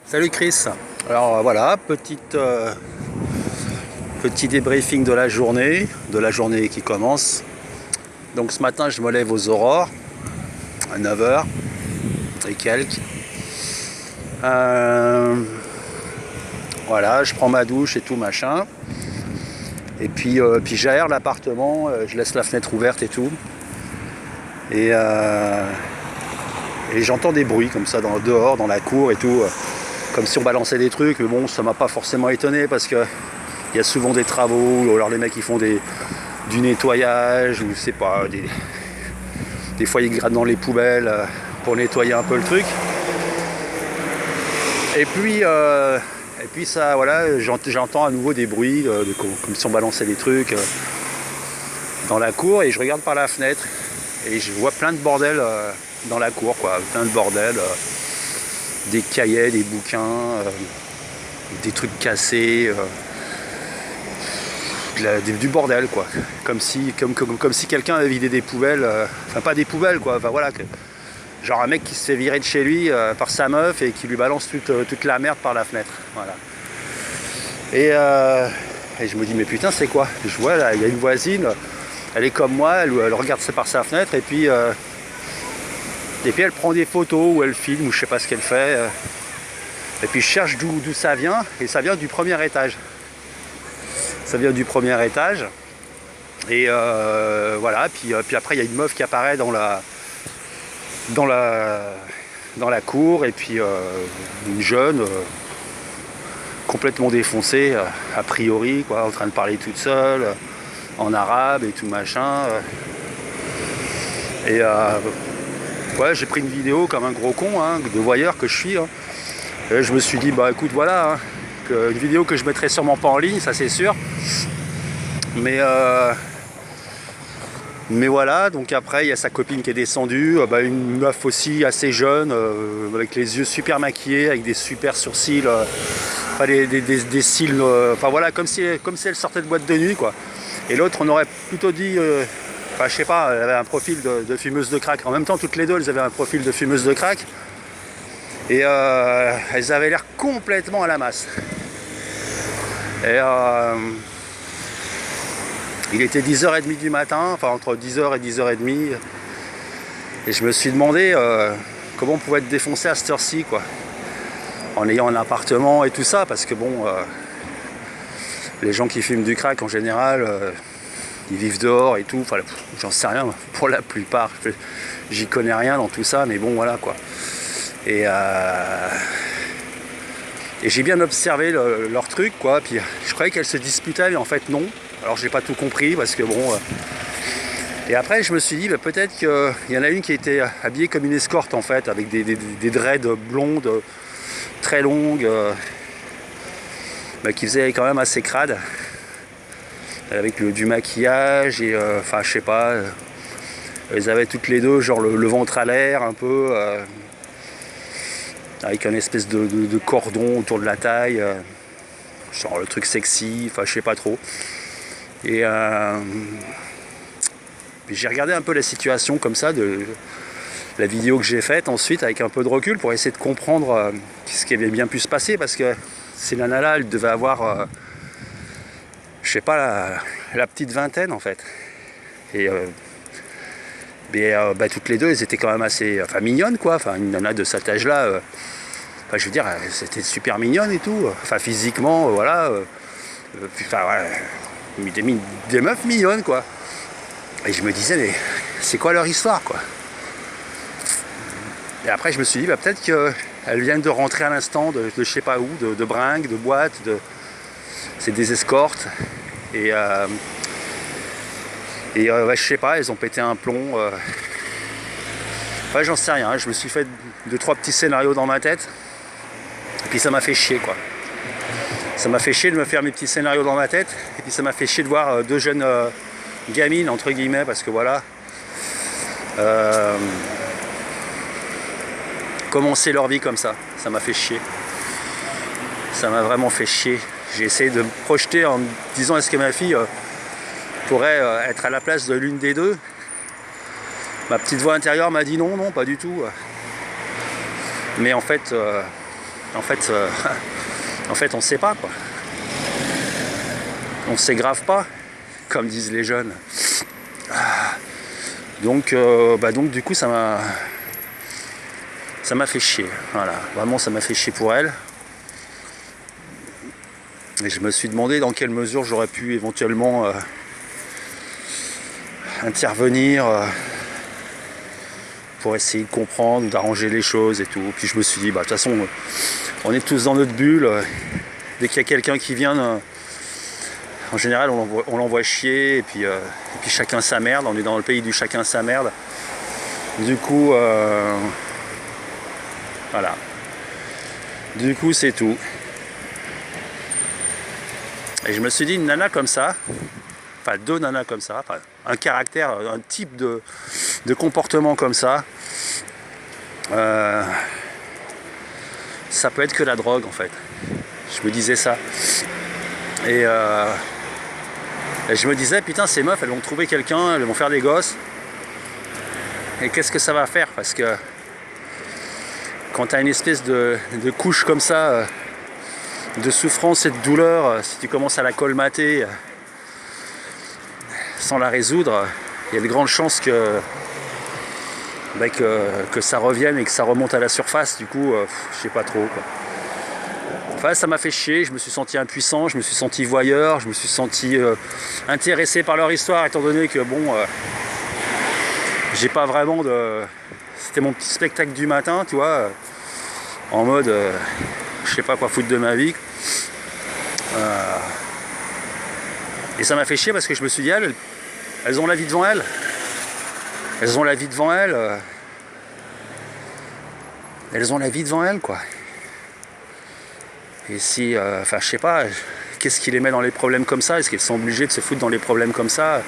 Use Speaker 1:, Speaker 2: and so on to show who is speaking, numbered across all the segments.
Speaker 1: Salut Chris. Alors voilà, petit débriefing de la journée qui commence. Donc ce matin je me lève aux aurores à 9 h et quelques. Voilà, je prends ma douche et tout machin. Et puis j'aère l'appartement, je laisse la fenêtre ouverte et tout. Et j'entends des bruits comme ça dehors, dans la cour et tout. Comme si on balançait des trucs, mais bon, ça m'a pas forcément étonné parce que il y a souvent des travaux, ou alors les mecs ils font du nettoyage, ou c'est pas, des fois ils grattent dans les poubelles pour nettoyer un peu le truc. Et puis ça, voilà, j'entends à nouveau des bruits, comme si on balançait des trucs dans la cour, et je regarde par la fenêtre et je vois plein de bordel dans la cour, quoi, plein de bordel. Des cahiers, des bouquins, des trucs cassés, du bordel, quoi. Comme si quelqu'un avait vidé des poubelles, enfin pas des poubelles, quoi, enfin voilà. Genre un mec qui se fait virer de chez lui par sa meuf et qui lui balance toute la merde par la fenêtre. Voilà. Et je me dis, mais putain, c'est quoi? Je vois là, il y a une voisine, elle est comme moi, elle regarde ça par sa fenêtre et puis elle prend des photos ou elle filme ou je sais pas ce qu'elle fait. Et puis je cherche d'où ça vient, et ça vient du premier étage. Ça vient du premier étage. Et voilà, puis après il y a une meuf qui apparaît dans la cour, et puis une jeune complètement défoncée, a priori, quoi, en train de parler toute seule, en arabe et tout machin. Et ouais, j'ai pris une vidéo comme un gros con, hein, de voyeur que je suis. Hein. Et je me suis dit, bah écoute, voilà, hein, une vidéo que je mettrai sûrement pas en ligne, ça c'est sûr. Mais voilà, donc après il y a sa copine qui est descendue, une meuf aussi assez jeune, avec les yeux super maquillés, avec des super sourcils, des cils, enfin voilà, comme si elle sortait de boîte de nuit, quoi. Et l'autre, on aurait plutôt dit, je sais pas, elle avait un profil de fumeuse de crack. En même temps, toutes les deux, elles avaient un profil de fumeuse de crack. Et elles avaient l'air complètement à la masse. Et il était 10h30 du matin, enfin entre 10h et 10h30. Et je me suis demandé comment on pouvait être défoncé à cette heure-ci, quoi. En ayant un appartement et tout ça, parce que bon, les gens qui fument du crack en général, ils vivent dehors et tout, enfin j'en sais rien pour la plupart, j'y connais rien dans tout ça, mais bon voilà, quoi. Et j'ai bien observé leur truc, quoi, puis je croyais qu'elles se disputaient, mais en fait non. Alors j'ai pas tout compris parce que bon. Et après je me suis dit peut-être qu'il y en a une qui était habillée comme une escorte en fait, avec des dreads blondes très longues, qui faisaient quand même assez crade, avec du maquillage et enfin je sais pas. Elles avaient toutes les deux genre le ventre à l'air un peu, avec un espèce de cordon autour de la taille, genre le truc sexy, enfin je sais pas trop. Et puis j'ai regardé un peu la situation comme ça, de la vidéo que j'ai faite ensuite avec un peu de recul pour essayer de comprendre ce qui avait bien pu se passer, parce que ces nanas-là, elles devaient avoir, je sais pas, la petite vingtaine en fait. Et toutes les deux, elles étaient quand même assez, enfin mignonnes, quoi. Enfin une nana de cet âge-là, enfin, je veux dire, c'était super mignonne et tout. Enfin physiquement, voilà. Enfin ouais, des meufs mignonnes, quoi. Et je me disais, mais c'est quoi leur histoire, quoi? Et après je me suis dit, peut-être qu'elles viennent de rentrer à l'instant de je sais pas où, de bringues, de boîtes, c'est des escortes. Et je sais pas, elles ont pété un plomb. Ouais, j'en sais rien, je me suis fait 2-3 petits scénarios dans ma tête. Et puis ça m'a fait chier, quoi. Ça m'a fait chier de me faire mes petits scénarios dans ma tête. Et puis ça m'a fait chier de voir deux jeunes gamines, entre guillemets, parce que voilà, commencer leur vie comme ça. Ça m'a fait chier. Ça m'a vraiment fait chier. J'ai essayé de me projeter en me disant, est-ce que ma fille pourrait être à la place de l'une des deux? Ma petite voix intérieure m'a dit non, pas du tout. Mais en fait, En fait, en fait on sait pas quoi. On s'égrave pas, comme disent les jeunes. Donc du coup ça m'a fait chier. Voilà, vraiment ça m'a fait chier pour elle. Et je me suis demandé dans quelle mesure j'aurais pu éventuellement intervenir pour essayer de comprendre, d'arranger les choses et tout. Puis je me suis dit, de toute façon, on est tous dans notre bulle. Dès qu'il y a quelqu'un qui vient, en général, on l'envoie chier. Et puis chacun sa merde. On est dans le pays du chacun sa merde. Du coup, voilà. Du coup, c'est tout. Et je me suis dit, une nana comme ça, enfin 2 nanas comme ça, enfin, un caractère, un type de comportement comme ça, ça peut être que la drogue en fait. Je me disais ça. Et je me disais, putain, ces meufs, elles vont trouver quelqu'un, elles vont faire des gosses. Et qu'est-ce que ça va faire? Parce que quand tu as une espèce de couche comme ça, de souffrance et de douleur, si tu commences à la colmater sans la résoudre, il y a de grandes chances que ça revienne et que ça remonte à la surface. Du coup, je sais pas trop quoi. Enfin, ça m'a fait chier, je me suis senti impuissant, je me suis senti voyeur, je me suis senti intéressé par leur histoire, étant donné que j'ai pas vraiment de... C'était mon petit spectacle du matin, tu vois, en mode je sais pas quoi foutre de ma vie. Et ça m'a fait chier parce que je me suis dit, elles ont la vie devant elles. Elles ont la vie devant elles. Elles ont la vie devant elles, quoi. Et si, je sais pas, qu'est-ce qui les met dans les problèmes comme ça? Est-ce qu'elles sont obligées de se foutre dans les problèmes comme ça?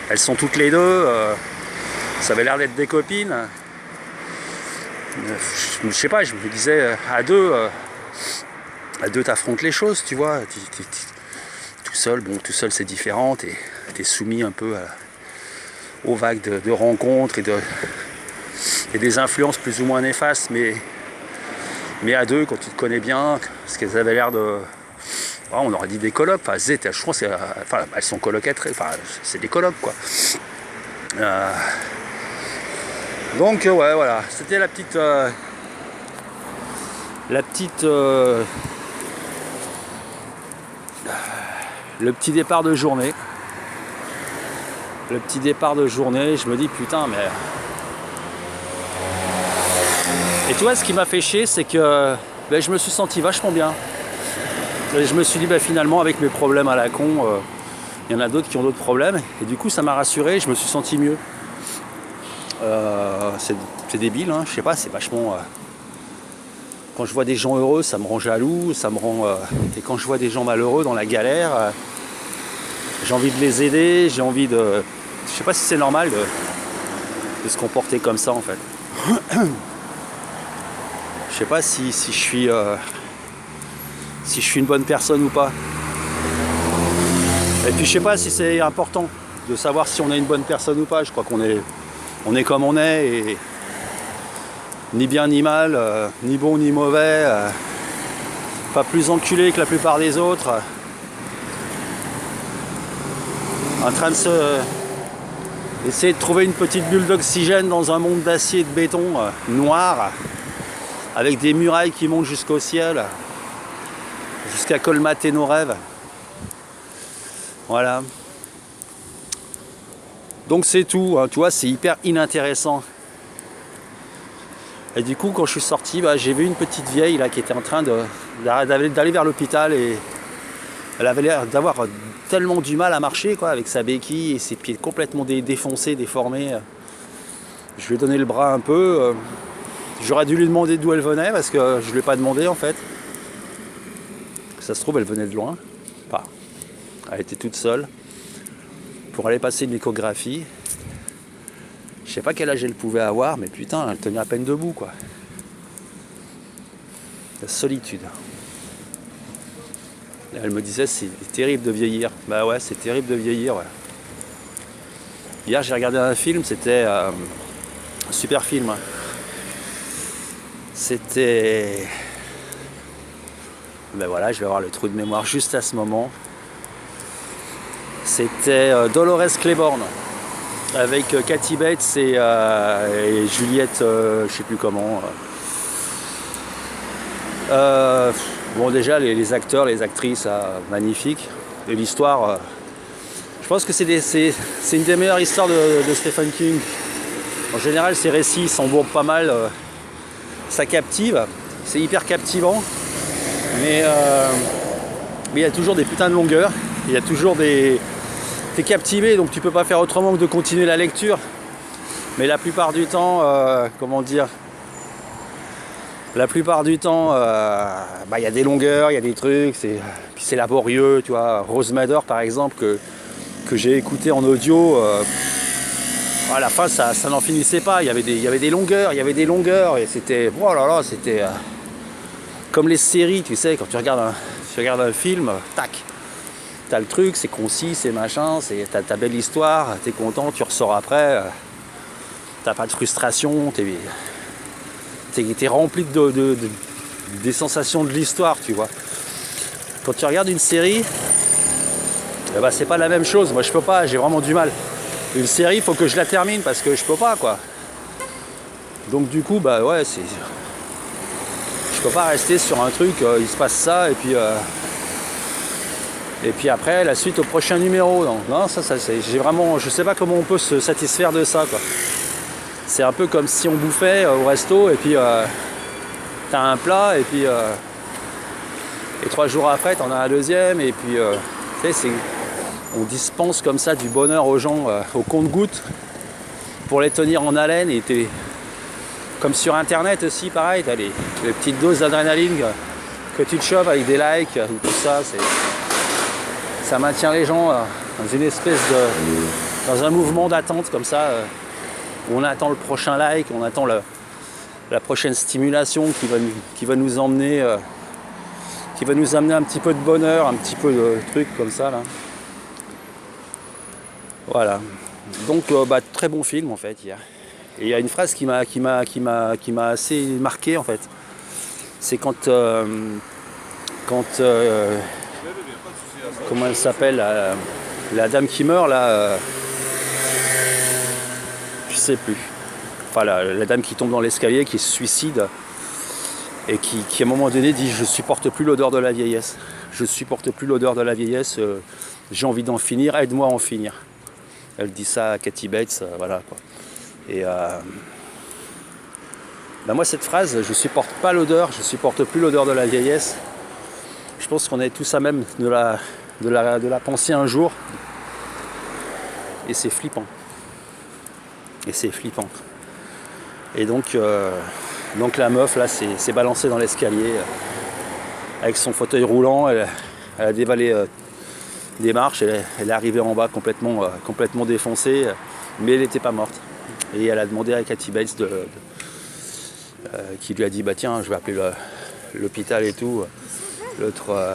Speaker 1: Elles sont toutes les deux. Ça avait l'air d'être des copines. Je sais pas, je me disais, à deux t'affrontes les choses, tu vois. Tout seul c'est différent, t'es soumis un peu aux vagues de rencontres et des influences plus ou moins néfastes, mais à deux, quand tu te connais bien, parce qu'elles avaient l'air de... on aurait dit des colocs, je crois que elles sont colocataires, c'est des colocs, quoi. Donc ouais, voilà, c'était le petit départ de journée. Je me dis putain, mais... Et tu vois, ce qui m'a fait chier, c'est que je me suis senti vachement bien. Et je me suis dit, finalement, avec mes problèmes à la con, il y en a d'autres qui ont d'autres problèmes. Et du coup, ça m'a rassuré, je me suis senti mieux. C'est débile, hein, je sais pas, c'est vachement... Quand je vois des gens heureux, ça me rend jaloux, ça me rend... Et quand je vois des gens malheureux dans la galère, j'ai envie de les aider, j'ai envie de... Je sais pas si c'est normal de se comporter comme ça, en fait. Je sais pas si je suis une bonne personne ou pas. Et puis je sais pas si c'est important de savoir si on est une bonne personne ou pas. Je crois qu'on est comme on est, et ni bien ni mal, ni bon ni mauvais, pas plus enculé que la plupart des autres, en train de essayer de trouver une petite bulle d'oxygène dans un monde d'acier et de béton noir, avec des murailles qui montent jusqu'au ciel, jusqu'à colmater nos rêves. Voilà. Donc c'est tout, hein, tu vois, c'est hyper inintéressant. Et du coup, quand je suis sorti, j'ai vu une petite vieille là qui était en train d'aller vers l'hôpital, et elle avait l'air d'avoir tellement du mal à marcher, quoi, avec sa béquille et ses pieds complètement défoncés, déformés. Je lui ai donné le bras un peu. J'aurais dû lui demander d'où elle venait, parce que je ne lui ai pas demandé en fait. Ça se trouve, elle venait de loin. Enfin, elle était toute seule pour aller passer une échographie. Je sais pas quel âge elle pouvait avoir, mais putain, elle tenait à peine debout, quoi. La solitude. Et elle me disait, c'est terrible de vieillir. Bah ouais, c'est terrible de vieillir, ouais. Hier, j'ai regardé un film, c'était un super film. C'était Ben voilà, je vais avoir le trou de mémoire juste à ce moment. C'était Dolores Claiborne avec Kathy Bates et Juliette, je sais plus comment. Bon, déjà les acteurs, les actrices, magnifiques. Et l'histoire, je pense que c'est une des meilleures histoires de Stephen King. En général, ses récits s'embourbent pas mal. Ça captive, c'est hyper captivant. Mais il y a toujours des putains de longueurs. Il y a toujours des... T'es captivé, donc tu peux pas faire autrement que de continuer la lecture. Mais la plupart du temps, comment dire, la plupart du temps, il y a des longueurs, il y a des trucs, puis c'est laborieux, tu vois. Rose Madder, par exemple, que j'ai écouté en audio, à la fin, ça n'en finissait pas. Il y avait des longueurs, et c'était, oh là là, c'était comme les séries, tu sais, quand tu regardes un film, tac. T'as le truc, c'est concis, c'est machin, t'as ta belle histoire, t'es content, tu ressors après, t'as pas de frustration, t'es rempli des sensations de l'histoire, tu vois. Quand tu regardes une série, c'est pas la même chose. Moi je peux pas, j'ai vraiment du mal. Une série, il faut que je la termine parce que je peux pas, quoi. Donc du coup, je peux pas rester sur un truc, il se passe ça, et puis après, la suite au prochain numéro. Non, ça j'ai vraiment, je sais pas comment on peut se satisfaire de ça, quoi. C'est un peu comme si on bouffait au resto, et puis t'as un plat, et puis et 3 jours après, t'en as un deuxième, et puis tu sais, on dispense comme ça du bonheur aux gens au compte-gouttes pour les tenir en haleine. Et comme sur internet aussi, pareil, t'as les petites doses d'adrénaline que tu te chopes avec des likes, tout ça, ça maintient les gens dans une espèce dans un mouvement d'attente comme ça, où on attend le prochain like, on attend la prochaine stimulation qui va nous emmener, qui va nous amener un petit peu de bonheur, un petit peu de trucs comme ça là. Voilà. Donc très bon film en fait hier. Et il y a une phrase qui m'a assez marqué en fait. C'est quand comment elle s'appelle, la dame qui meurt là, je sais plus. Enfin la dame qui tombe dans l'escalier, qui se suicide et qui à un moment donné dit: je supporte plus l'odeur de la vieillesse. Je supporte plus l'odeur de la vieillesse. J'ai envie d'en finir. Aide-moi à en finir. Elle dit ça à Kathy Bates, voilà quoi. Et moi cette phrase, je supporte pas l'odeur, je supporte plus l'odeur de la vieillesse. Je pense qu'on est tous à même de la penser un jour. Et c'est flippant. Et donc la meuf là s'est balancée dans l'escalier avec son fauteuil roulant. Elle a dévalé des marches, elle est arrivée en bas complètement défoncée, mais elle n'était pas morte. Et elle a demandé à Kathy Bates qui lui a dit: tiens, je vais appeler l'hôpital et tout. L'autre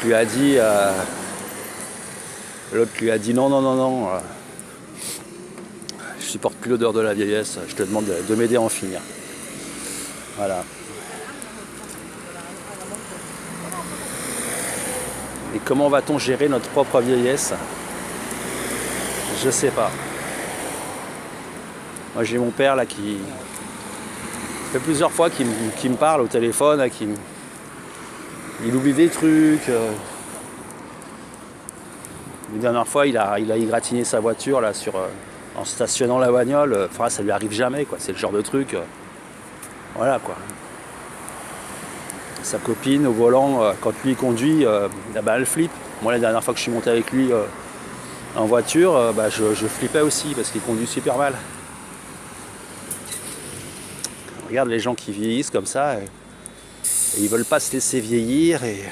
Speaker 1: lui a dit non, je supporte plus l'odeur de la vieillesse, je te demande de m'aider à en finir. Voilà. Et comment va-t-on gérer notre propre vieillesse? Je sais pas. Moi j'ai mon père là qui fait plusieurs fois qu'il me parle au téléphone, là, il oublie des trucs. La dernière fois il a égratigné sa voiture là en stationnant la bagnole. Enfin, ça lui arrive jamais quoi, c'est le genre de truc. Voilà quoi. Sa copine au volant, quand lui conduit, elle flippe. Moi la dernière fois que je suis monté avec lui en voiture, je flippais aussi parce qu'il conduit super mal. Regarde les gens qui vieillissent comme ça et ils veulent pas se laisser vieillir et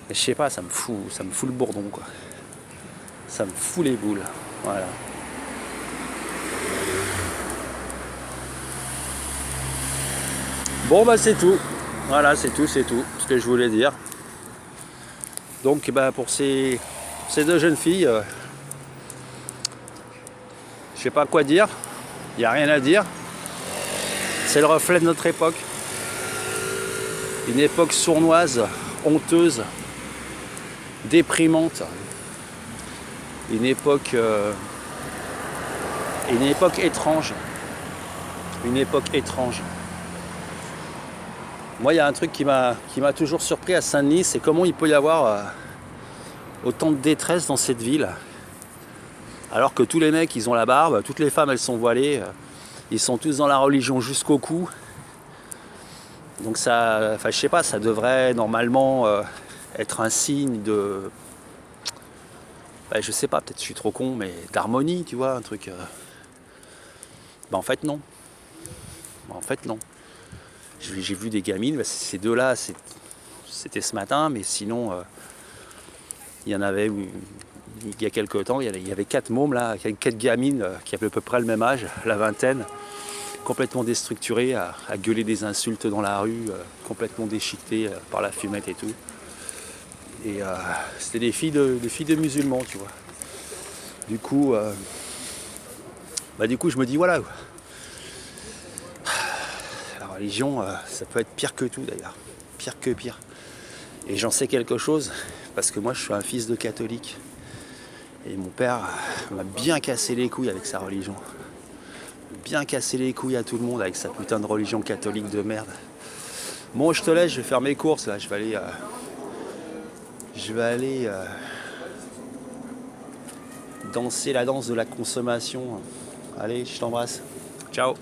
Speaker 1: je sais pas, ça me fout le bourdon quoi. Ça me fout les boules. Voilà. Bon c'est tout. Voilà, c'est tout ce que je voulais dire. Donc pour ces 2 jeunes filles, je sais pas quoi dire. Il n'y a rien à dire. C'est le reflet de notre époque. Une époque sournoise, honteuse, déprimante. Une époque étrange. Une époque étrange. Moi, il y a un truc qui m'a toujours surpris à Saint-Denis, c'est comment il peut y avoir autant de détresse dans cette ville. Alors que tous les mecs, ils ont la barbe, toutes les femmes, elles sont voilées, ils sont tous dans la religion jusqu'au cou. Donc ça, enfin je sais pas, ça devrait normalement être un signe de, je sais pas, peut-être je suis trop con, mais d'harmonie, tu vois, un truc. En fait non. En fait non. J'ai vu des gamines, ces deux-là, c'était ce matin, mais sinon, il y en avait, il y a quelques temps, il y avait 4 mômes là, 4 gamines qui avaient à peu près le même âge, la vingtaine, complètement déstructurées, à gueuler des insultes dans la rue, complètement déchiquetées par la fumette et tout. Et c'était des filles de musulmans, tu vois. Du coup, je me dis voilà. La religion, ça peut être pire que tout d'ailleurs. Pire que pire. Et j'en sais quelque chose, parce que moi je suis un fils de catholique. Et mon père m'a bien cassé les couilles avec sa religion. Bien cassé les couilles à tout le monde avec sa putain de religion catholique de merde. Bon, je te laisse, je vais faire mes courses là. Je vais aller danser la danse de la consommation. Allez, je t'embrasse. Ciao.